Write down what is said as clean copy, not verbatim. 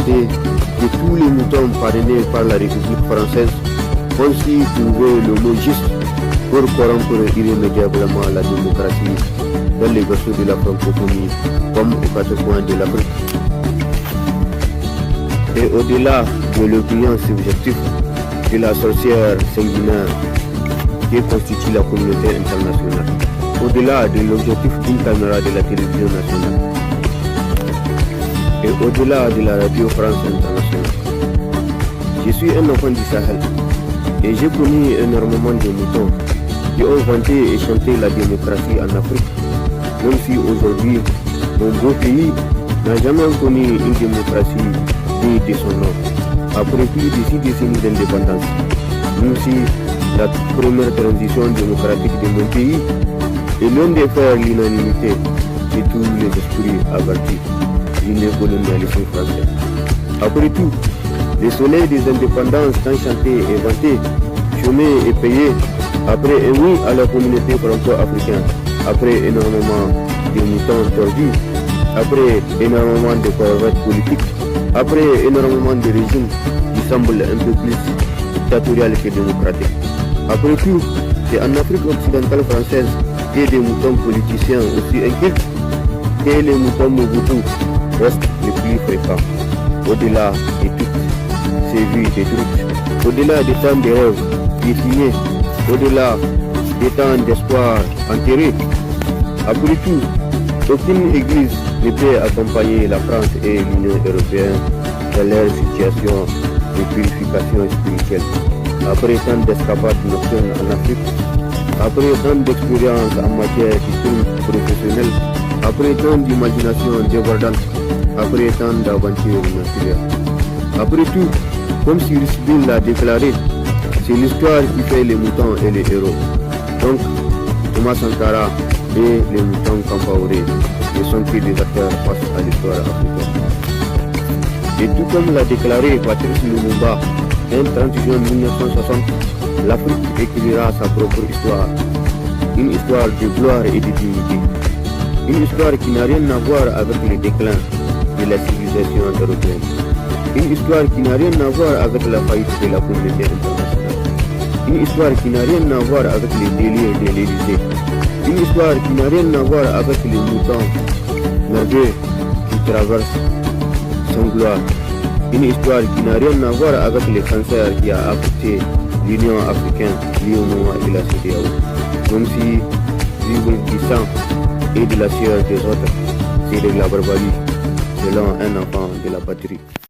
constaté que tous les moutons parrainés par la République française ont su trouver le mot juste pour corrompre irrémédiablement la démocratie dans les versos de la francophonie comme aux quatre coins de l'Afrique. Et au-delà de l'opinion subjective de la sorcière sanguinaire qui constitue la communauté internationale, au-delà de l'objectif d'une caméra de la télévision nationale et au-delà de la radio France internationale. Je suis un enfant du Sahel et j'ai connu énormément de moutons qui ont vanté et chanté la démocratie en Afrique, même si aujourd'hui mon beau pays n'a jamais connu une démocratie digne de son nom. Après plus de 6 décennies d'indépendance, même si la première transition démocratique de mon pays est loin de faire l'unanimité de tous les esprits avertis du néocolonialisme français. Après tout, le soleil des indépendances tant chanté et vanté, chômé et payé, après un oui à la communauté franco-africaine, après énormément de moutons tordus, après énormément de corvettes politiques, après énormément de régimes qui semblent un peu plus dictatorial que démocratique. Après tout, c'est en Afrique occidentale française que des moutons politiciens aussi inquiets que les moutons Mobutu restent les plus fréquents. Au-delà de toutes ces vies détruites, au-delà des temps de rêves dessinés, au-delà des temps d'espoir enterrés. Après tout, aucune église ne peut accompagner la France et l'Union européenne dans leur situation de purification spirituelle. Après tant d'escapades nocturnes en Afrique, après tant d'expériences en matière d'histoire professionnelle, après tant d'imagination débordante, après tant d'aventures naturelles. Après tout, comme Cyrus Bin l'a déclaré, c'est l'histoire qui fait les moutons et les héros. Donc, Thomas Sankara et les moutons Kampaoré ne sont que des acteurs face à l'histoire africaine. Et tout comme l'a déclaré Patrice Lumumba, un 30 juin 1960, l'Afrique écrira sa propre histoire. Une histoire de gloire et de dignité. Une histoire qui n'a rien à voir avec le déclin de la civilisation européenne. Une histoire qui n'a rien à voir avec la faillite de la communauté internationale. Une histoire qui n'a rien à voir avec les délires de l'Élysée. Une histoire qui n'a rien à voir avec les moutons nerveux qui traversent sans gloire. Une histoire qui n'a rien à voir avec le cancer qui a affecté l'Union africaine, l'UEMOA et la CEDEAO. Même si vivre du sang et de la sueur des autres, c'est de la barbarie, selon un enfant de la patrie.